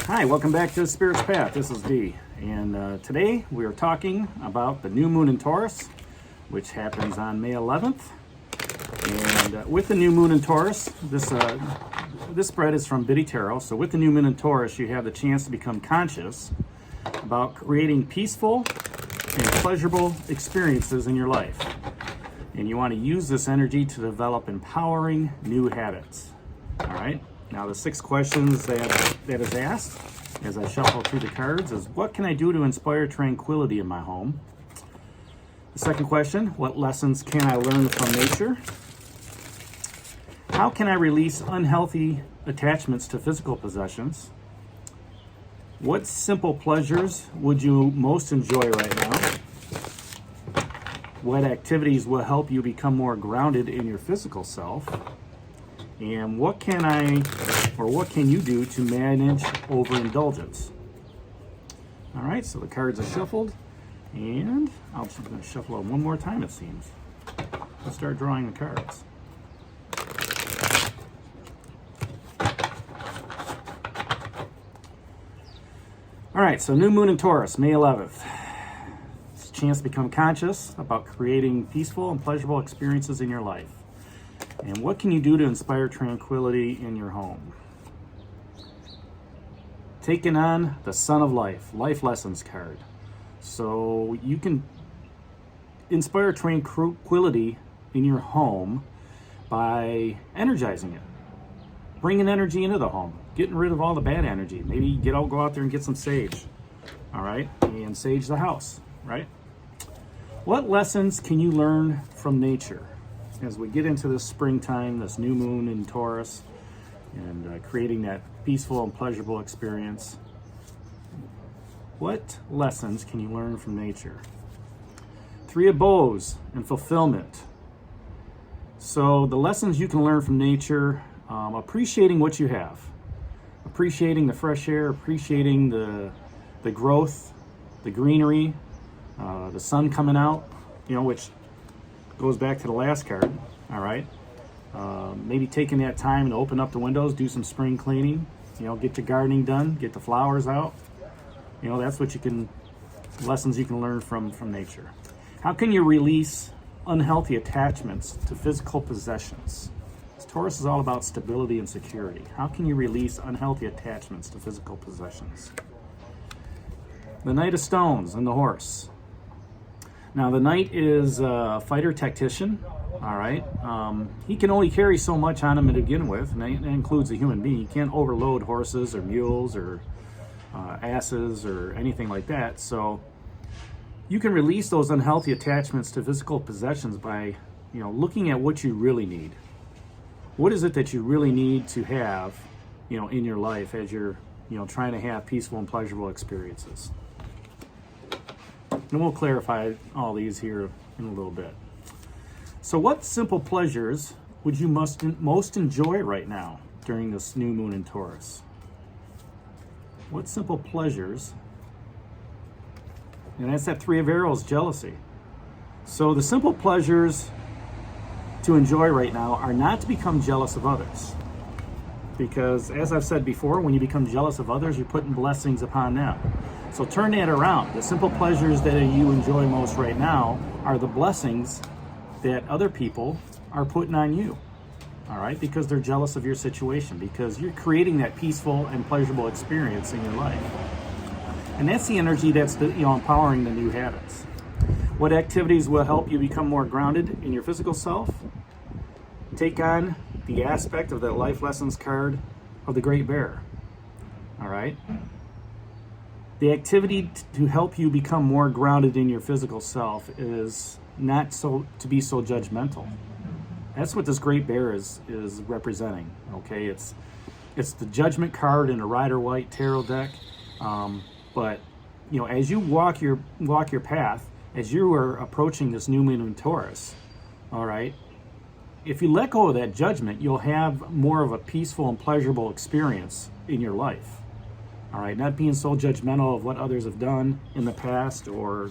Hi, welcome back to the Spirit's Path. This is Dee, and today we are talking about the new moon in Taurus, which happens on May 11th. And with the new moon in Taurus, this spread is from Biddy Tarot. So with the new moon in Taurus, you have the chance to become conscious about creating peaceful and pleasurable experiences in your life. And you want to use this energy to develop empowering new habits. All right. Now the 6 questions that is asked as I shuffle through the cards is, what can I do to inspire tranquility in my home? The second question, what lessons can I learn from nature? How can I release unhealthy attachments to physical possessions? What simple pleasures would you most enjoy right now? What activities will help you become more grounded in your physical self? And what can you do to manage overindulgence? All right, so the cards are shuffled, and I'm just going to shuffle it one more time, it seems. Let's start drawing the cards. All right, so new moon in Taurus, May 11th. It's a chance to become conscious about creating peaceful and pleasurable experiences in your life. And what can you do to inspire tranquility in your home? Taking on the Sun of Life, Life Lessons card. So you can inspire tranquility in your home by energizing it. Bringing energy into the home. Getting rid of all the bad energy. Maybe go out there and get some sage. All right? And sage the house, right? What lessons can you learn from nature? As we get into this springtime, this new moon in Taurus, and creating that peaceful and pleasurable experience, what lessons can you learn from nature? 3 of Bows and fulfillment. So the lessons you can learn from nature, appreciating what you have, appreciating the fresh air, appreciating the growth, the greenery, the sun coming out, which goes back to the last card. All right, maybe taking that time to open up the windows, do some spring cleaning, get your gardening done, get the flowers out. That's what lessons you can learn from nature. How can you release unhealthy attachments to physical possessions? Taurus is all about stability and security. How can you release unhealthy attachments to physical possessions? The Knight of Stones and the Horse. Now, the Knight is a fighter tactician, all right? He can only carry so much on him to begin with, and that includes a human being. You can't overload horses or mules or asses or anything like that. So you can release those unhealthy attachments to physical possessions by, looking at what you really need. What is it that you really need to have, in your life as you're, trying to have peaceful and pleasurable experiences? And we'll clarify all these here in a little bit. So what simple pleasures would you most enjoy right now during this new moon in Taurus? What simple pleasures? And that's that 3 of Arrows, jealousy. So the simple pleasures to enjoy right now are not to become jealous of others. Because as I've said before, when you become jealous of others, you're putting blessings upon them. So turn that around. The simple pleasures that you enjoy most right now are the blessings that other people are putting on you. All right? Because they're jealous of your situation. Because you're creating that peaceful and pleasurable experience in your life. And that's the energy that's empowering the new habits. What activities will help you become more grounded in your physical self? Take on the aspect of the Life Lessons card of the Great Bear. All right? The activity to help you become more grounded in your physical self is not to be so judgmental. That's what this Great Bear is representing. Okay, it's the Judgment card in a Rider-Waite tarot deck. But as you walk your path, as you are approaching this new moon in Taurus, all right, if you let go of that judgment, you'll have more of a peaceful and pleasurable experience in your life. All right, not being so judgmental of what others have done in the past or,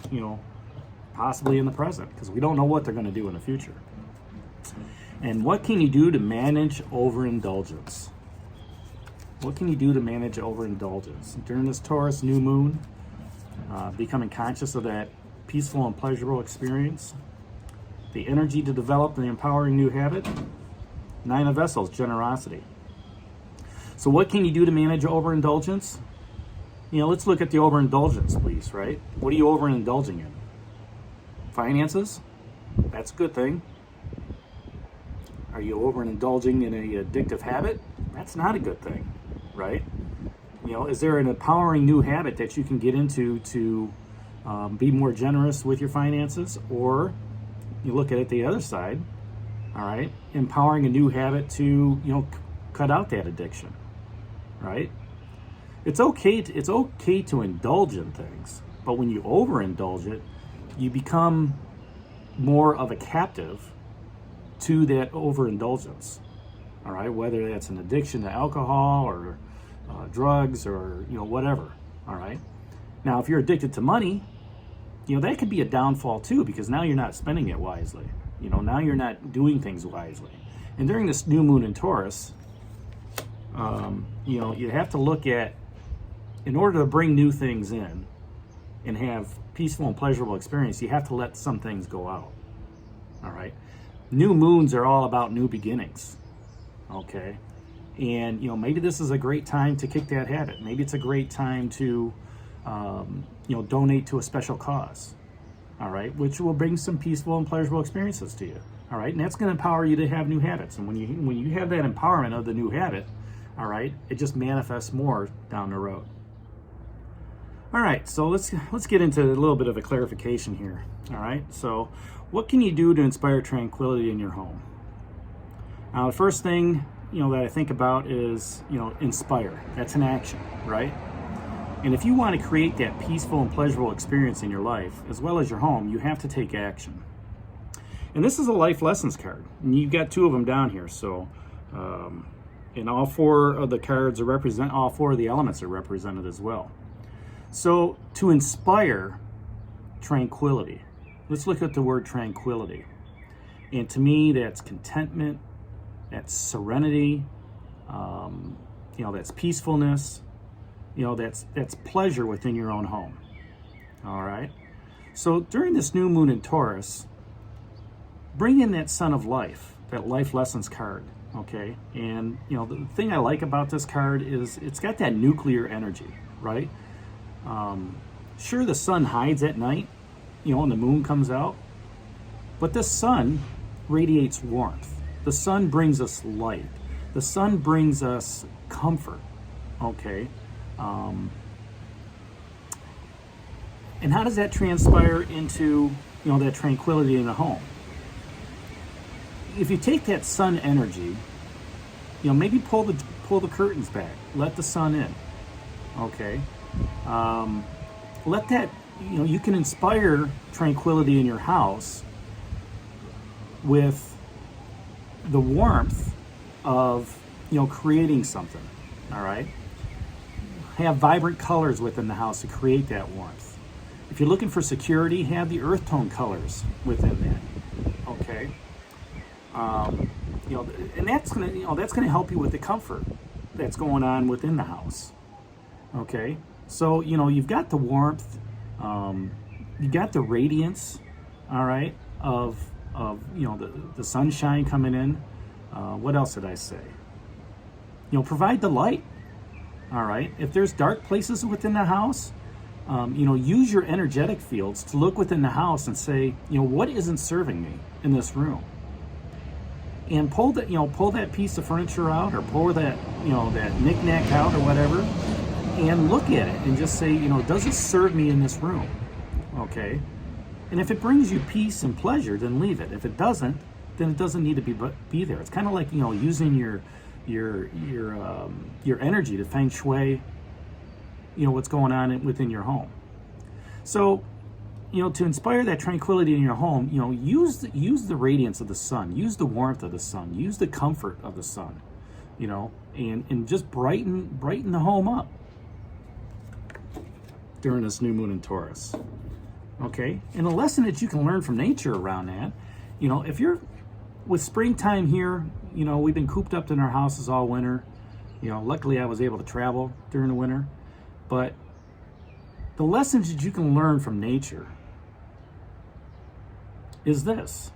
possibly in the present, because we don't know what they're going to do in the future. And what can you do to manage overindulgence? What can you do to manage overindulgence? During this Taurus new moon, becoming conscious of that peaceful and pleasurable experience, the energy to develop the empowering new habit. Nine of Vessels, generosity. So what can you do to manage overindulgence? Let's look at the overindulgence, please, right? What are you overindulging in? Finances? That's a good thing. Are you overindulging in an addictive habit? That's not a good thing, right? Is there an empowering new habit that you can get into to be more generous with your finances? Or you look at it the other side, all right? Empowering a new habit to, cut out that addiction, right? It's okay to indulge in things, but when you overindulge it, you become more of a captive to that overindulgence, all right? Whether that's an addiction to alcohol or drugs or whatever, all right? Now, if you're addicted to money, that could be a downfall too, because now you're not spending it wisely. Now you're not doing things wisely. And during this new moon in Taurus, you have to look at, in order to bring new things in and have peaceful and pleasurable experience, you have to let some things go out, all right? New moons are all about new beginnings, okay? And, maybe this is a great time to kick that habit. Maybe it's a great time to, donate to a special cause, all right? Which will bring some peaceful and pleasurable experiences to you, all right? And that's going to empower you to have new habits. And when you have that empowerment of the new habit, all right, it just manifests more down the road. All right, so let's get into a little bit of a clarification here, all right? So what can you do to inspire tranquility in your home? Now, the first thing, that I think about is, inspire. That's an action, right? And if you want to create that peaceful and pleasurable experience in your life, as well as your home, you have to take action. And this is a life lessons card. And you've got two of them down here. So, and all four of the cards all four of the elements are represented as well. So to inspire tranquility, let's look at the word tranquility. And to me, that's contentment, that's serenity, that's peacefulness, that's pleasure within your own home. All right. So during this new moon in Taurus, bring in that sun of life, that life lessons card. Okay. And, the thing I like about this card is it's got that nuclear energy, right? Sure, the sun hides at night, and the moon comes out, but the sun radiates warmth. The sun brings us light. The sun brings us comfort, okay? And how does that transpire into, that tranquility in the home? If you take that sun energy, maybe pull the curtains back, let the sun in, okay? Let that, you can inspire tranquility in your house with the warmth of, creating something, all right? Have vibrant colors within the house to create that warmth. If you're looking for security, have the earth tone colors within that, okay? And that's gonna help you with the comfort that's going on within the house, okay? So, you've got the warmth, you've got the radiance, all right, of the sunshine coming in. What else did I say? Provide the light, all right? If there's dark places within the house, use your energetic fields to look within the house and say, what isn't serving me in this room? And pull that piece of furniture out, or pull that, that knick-knack out or whatever, and look at it and just say, does it serve me in this room? Okay. And if it brings you peace and pleasure, then leave it. If it doesn't, then it doesn't need to be there. It's kind of like, using your energy to feng shui, what's going on within your home. So, to inspire that tranquility in your home, use the radiance of the sun, use the warmth of the sun, use the comfort of the sun, and just brighten the home up during this new moon in Taurus. Okay, and a lesson that you can learn from nature around that, if you're with springtime here, we've been cooped up in our houses all winter. Luckily I was able to travel during the winter. But the lessons that you can learn from nature is this: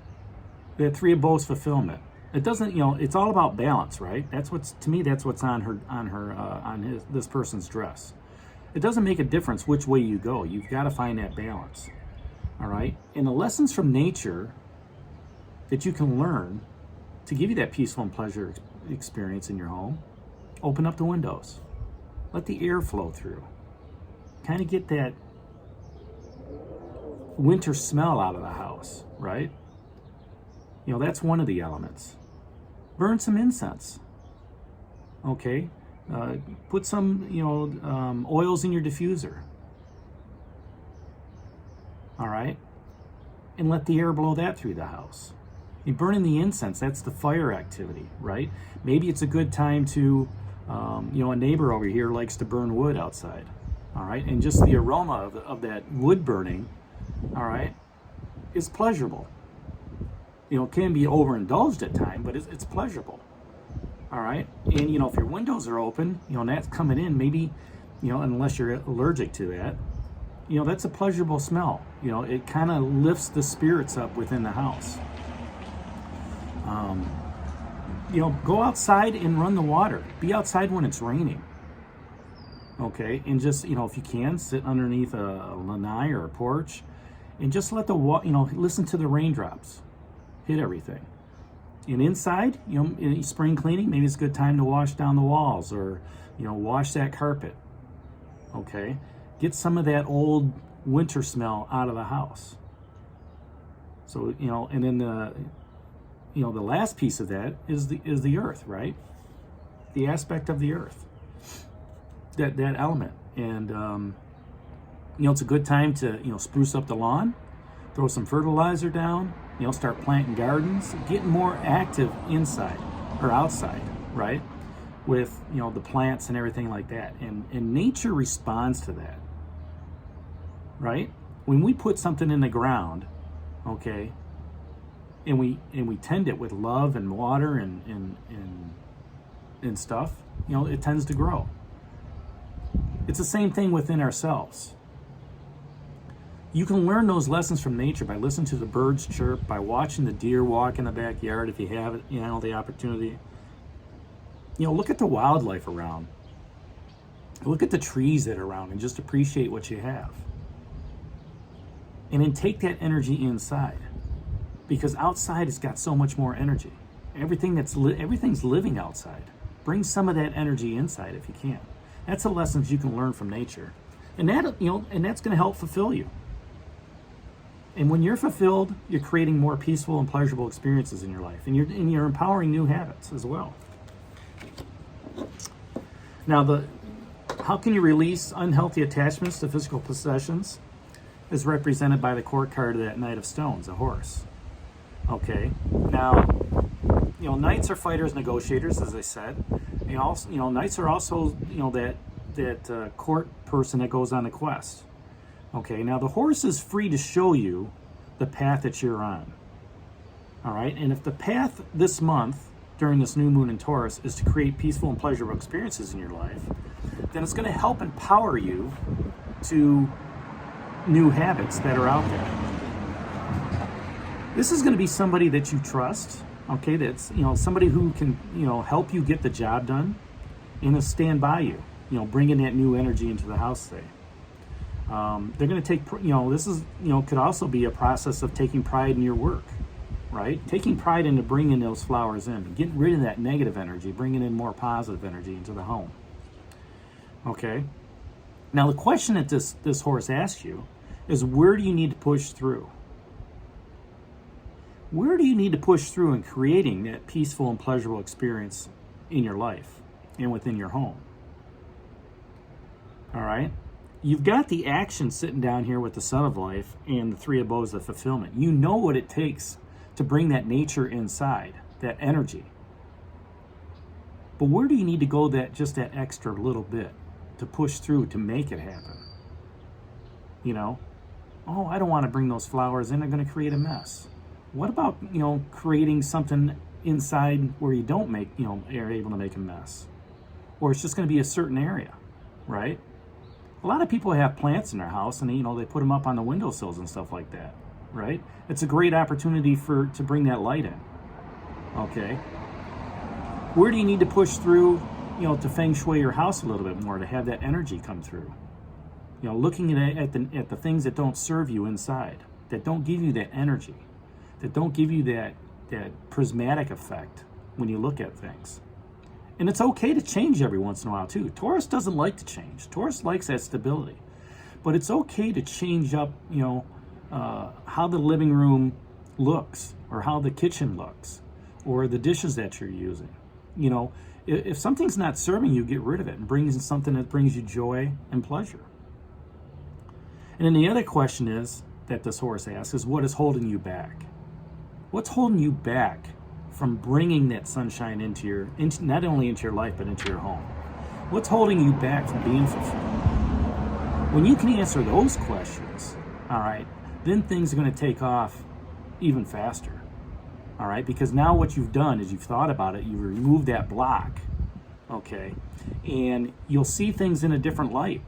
that three of bows fulfillment. It doesn't, it's all about balance, right? That's what's, to me, that's what's on this person's dress. It doesn't make a difference which way you go. You've got to find that balance, all right? And the lessons from nature that you can learn to give you that peaceful and pleasure experience in your home: open up the windows, let the air flow through, kind of get that winter smell out of the house, right? That's one of the elements. Burn some incense, okay? Put some, oils in your diffuser, all right? And let the air blow that through the house. You burning the incense, that's the fire activity, right? Maybe it's a good time to, a neighbor over here likes to burn wood outside, all right? And just the aroma of that wood burning, all right, is pleasurable. It can be overindulged at times, but it's pleasurable, all right? And, if your windows are open, and that's coming in, maybe, unless you're allergic to that, that's a pleasurable smell. It kind of lifts the spirits up within the house. Go outside and run the water. Be outside when it's raining, okay? And just, if you can, sit underneath a lanai or a porch and just let the listen to the raindrops hit everything. And inside, in spring cleaning, maybe it's a good time to wash down the walls or, wash that carpet, okay? Get some of that old winter smell out of the house. So, and then the last piece of that is the earth, right? The aspect of the earth, that element. And, it's a good time to, spruce up the lawn, throw some fertilizer down, start planting gardens, getting more active inside or outside, right? With, the plants and everything like that. And nature responds to that, right? When we put something in the ground, okay, and we tend it with love and water and stuff, it tends to grow. It's the same thing within ourselves. You can learn those lessons from nature by listening to the birds chirp, by watching the deer walk in the backyard if you have the opportunity. Look at the wildlife around. Look at the trees that are around and just appreciate what you have. And then take that energy inside, because outside has got so much more energy. Everything's living outside. Bring some of that energy inside if you can. That's the lessons you can learn from nature, and that's going to help fulfill you. And when you're fulfilled, you're creating more peaceful and pleasurable experiences in your life, and you're empowering new habits as well. Now, how can you release unhealthy attachments to physical possessions is represented by the court card of that Knight of Stones, a horse. Okay, now, knights are fighters, negotiators, as I said. Knights are also, that court person that goes on the quest. Okay, now the horse is free to show you the path that you're on. All right, and if the path this month, during this new moon in Taurus, is to create peaceful and pleasurable experiences in your life, then it's going to help empower you to new habits that are out there. This is going to be somebody that you trust, okay, that's, somebody who can, help you get the job done and stand by you, bringing that new energy into the house today. They're going to take, this is, could also be a process of taking pride in your work, right? Taking pride into bringing those flowers in, getting rid of that negative energy, bringing in more positive energy into the home. Okay. Now the question that this horse asks you is, where do you need to push through? Where do you need to push through in creating that peaceful and pleasurable experience in your life and within your home? All right. You've got the action sitting down here with the Sun of Life and the Three of Bows of fulfillment. You know what it takes to bring that nature inside, that energy. But where do you need to go just that extra little bit to push through to make it happen? Oh, I don't want to bring those flowers in. They're going to create a mess. What about, creating something inside where you don't are able to make a mess? or it's just going to be a certain area, right? A lot of people have plants in their house, and they put them up on the windowsills and stuff like that, right? It's a great opportunity to bring that light in. Okay. Where do you need to push through, to feng shui your house a little bit more to have that energy come through? Looking at the things that don't serve you inside, that don't give you that energy, that don't give you that prismatic effect when you look at things. And it's okay to change every once in a while too. Taurus doesn't like to change. Taurus likes that stability. But it's okay to change up, how the living room looks, or how the kitchen looks, or the dishes that you're using. If something's not serving you, get rid of it and bring in something that brings you joy and pleasure. And then the other question is, that this horse asks, is what is holding you back? What's holding you back from bringing that sunshine into not only into your life, but into your home? What's holding you back from being fulfilled? When you can answer those questions, all right, then things are going to take off even faster. All right, because now what you've done is you've thought about it, you've removed that block, okay, and you'll see things in a different light.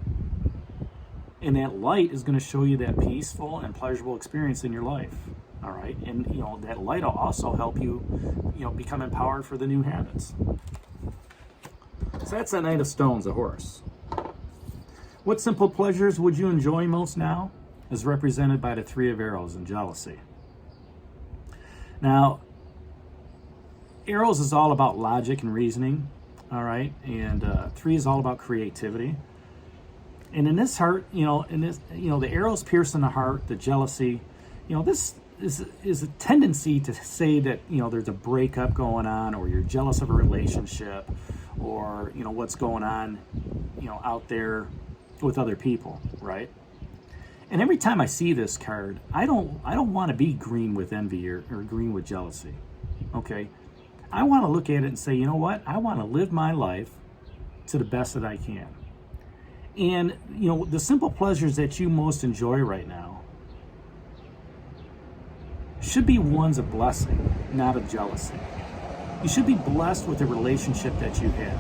And that light is going to show you that peaceful and pleasurable experience in your life, all right? And, that light will also help you, become empowered for the new habits. So that's that Knight of Stones, a horse. What simple pleasures would you enjoy most now? Is represented by the Three of Arrows and jealousy. Now, arrows is all about logic and reasoning, all right? And 3 is all about creativity. And in this heart, the arrows pierce in the heart, the jealousy, this is a tendency to say that, there's a breakup going on, or you're jealous of a relationship, or, what's going on, out there with other people, right? And every time I see this card, I don't want to be green with envy or green with jealousy, okay? I want to look at it and say, you know what? I want to live my life to the best that I can. And, the simple pleasures that you most enjoy right now should be ones of blessing, not of jealousy. You should be blessed with the relationship that you have.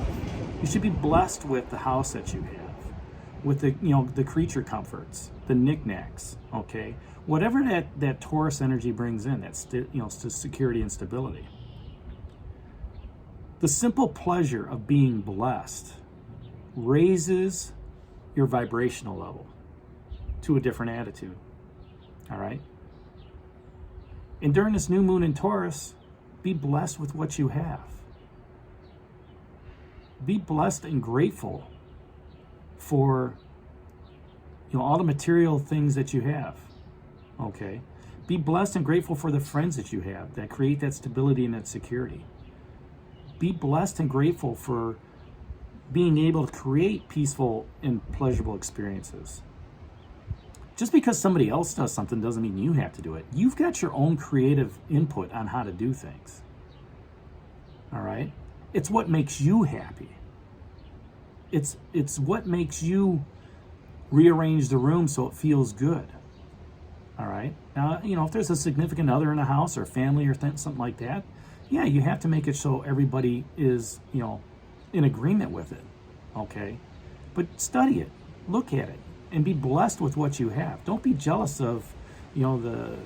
You should be blessed with the house that you have, with the creature comforts, the knickknacks, okay? Whatever that Taurus energy brings in, that's security and stability. The simple pleasure of being blessed raises your vibrational level to a different attitude, all right? And during this new moon in Taurus, be blessed with what you have. Be blessed and grateful for all the material things that you have, okay? Be blessed and grateful for the friends that you have that create that stability and that security. Be blessed and grateful for being able to create peaceful and pleasurable experiences. Just because somebody else does something doesn't mean you have to do it. You've got your own creative input on how to do things. All right? It's what makes you happy. It's what makes you rearrange the room so it feels good. All right? Now, if there's a significant other in a house or family or something like that, yeah, you have to make it so everybody is, in agreement with it, okay? But study it, look at it, and be blessed with what you have. Don't be jealous of, the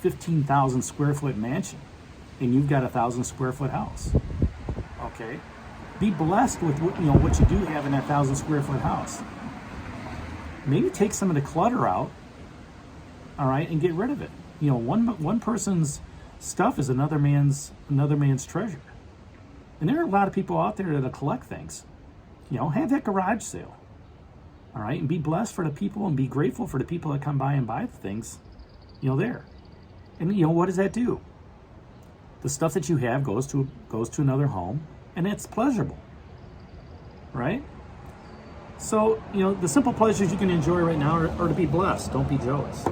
15,000 square foot mansion, and you've got a 1,000 square foot house, okay? Be blessed with what you do have in that 1,000 square foot house. Maybe take some of the clutter out, all right, and get rid of it. One person's stuff is another man's treasure. And there are a lot of people out there that collect things. Have that garage sale. All right, and be blessed for the people and be grateful for the people that come by and buy the things, there. And what does that do? The stuff that you have goes to another home, and it's pleasurable. Right? So, the simple pleasures you can enjoy right now are to be blessed. Don't be jealous.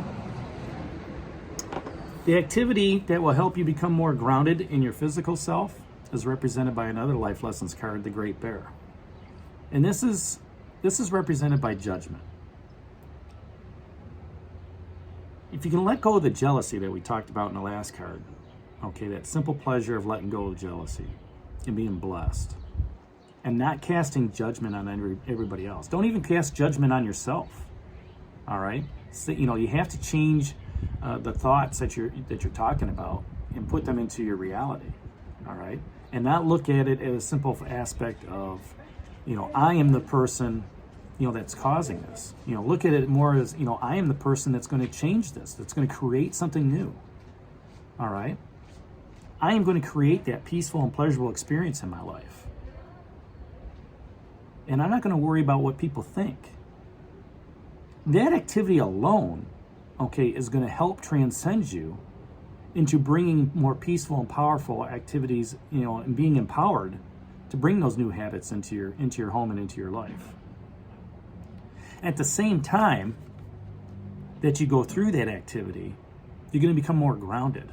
The activity that will help you become more grounded in your physical self is represented by another life lessons card, the Great Bear. And this is represented by judgment. If you can let go of the jealousy that we talked about in the last card, okay, that simple pleasure of letting go of jealousy and being blessed, and not casting judgment on everybody else. Don't even cast judgment on yourself. All right, so, you have to change the thoughts that you're talking about and put them into your reality. All right, and not look at it as a simple aspect of, I am the person, that's causing this. Look at it more as, I am the person that's going to change this, that's going to create something new. All right, I am going to create that peaceful and pleasurable experience in my life. And I'm not going to worry about what people think. That activity alone, okay, is going to help transcend you into bringing more peaceful and powerful activities, and being empowered to bring those new habits into your home and into your life. At the same time that you go through that activity, you're going to become more grounded.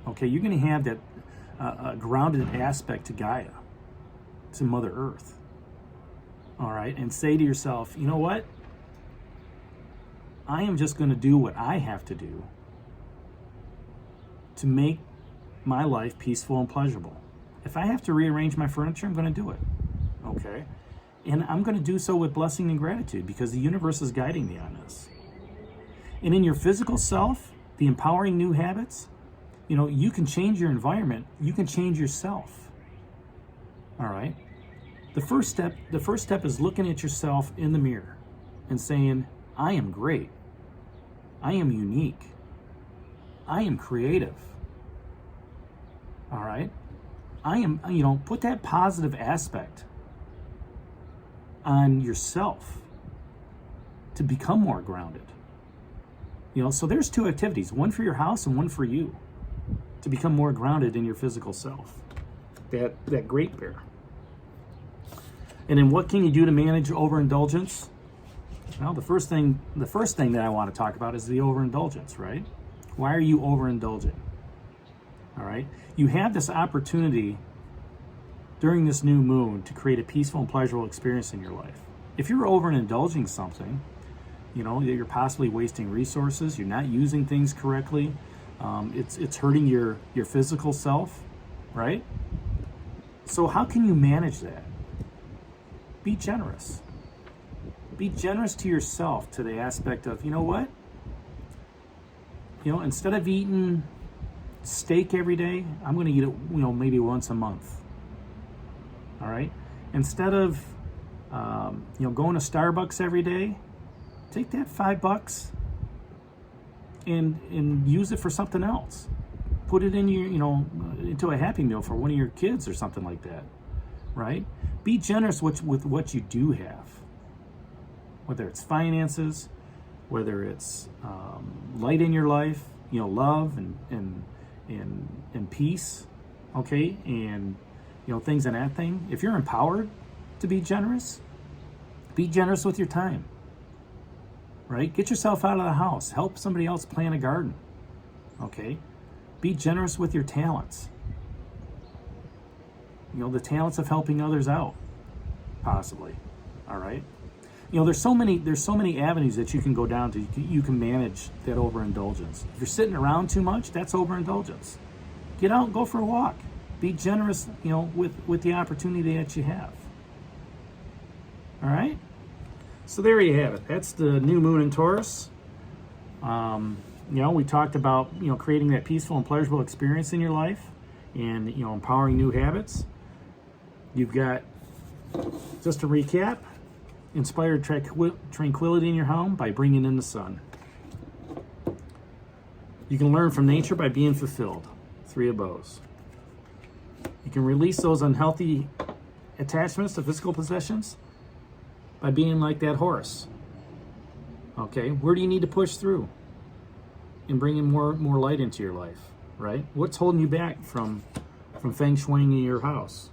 Okay, you're going to have that grounded aspect to Gaia, to Mother Earth. All right, and say to yourself, you know what? I am just going to do what I have to do to make my life peaceful and pleasurable. If I have to rearrange my furniture, I'm going to do it. Okay? And I'm going to do so with blessing and gratitude because the universe is guiding me on this. And in your physical self, the empowering new habits, you can change your environment. You can change yourself. All right? The first step is looking at yourself in the mirror and saying, I am great. I am unique. I am creative. All right? I am, put that positive aspect on yourself to become more grounded. So there's two activities, one for your house and one for you, to become more grounded in your physical self. That Great Bear. And then what can you do to manage overindulgence? Well, the first thing that I want to talk about is the overindulgence, right? Why are you overindulging? All right? You have this opportunity during this new moon to create a peaceful and pleasurable experience in your life. If you're overindulging something, you're possibly wasting resources, you're not using things correctly, it's hurting your physical self, right? So how can you manage that? Be generous. Be generous to yourself, to the aspect of, what? Instead of eating steak every day, I'm going to eat it, maybe once a month. All right? Instead of, going to Starbucks every day, take that $5 and use it for something else. Put it in your, into a Happy Meal for one of your kids or something like that, right? Be generous with what you do have. Whether it's finances, whether it's light in your life, love and peace, okay, and things in that thing. If you're empowered to be generous with your time, right? Get yourself out of the house. Help somebody else plant a garden, okay? Be generous with your talents. The talents of helping others out, possibly, all right? There's so many avenues that you can go down to. You can manage that overindulgence. If you're sitting around too much, that's overindulgence. Get out and go for a walk. Be generous, with the opportunity that you have. All right? So there you have it. That's the new moon in Taurus. We talked about, creating that peaceful and pleasurable experience in your life and, empowering new habits. You've got, just to recap, inspired tranquility in your home by bringing in the sun. You can learn from nature by being fulfilled. 3 of bows. You can release those unhealthy attachments to physical possessions by being like that horse. Okay, where do you need to push through and bring in more light into your life, right? What's holding you back from feng shuiing in your house?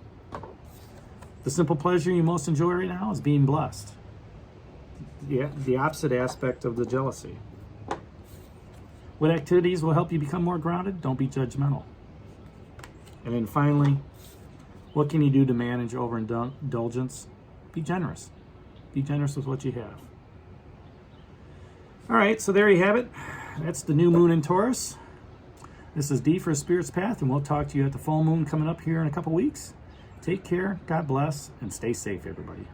The simple pleasure you most enjoy right now is being blessed. The opposite aspect of the jealousy. What activities will help you become more grounded? Don't be judgmental. And then finally, what can you do to manage overindulgence? Be generous. Be generous with what you have. All right, so there you have it. That's the new moon in Taurus. This is D for Spirit's Path, and we'll talk to you at the full moon coming up here in a couple weeks. Take care, God bless, and stay safe, everybody.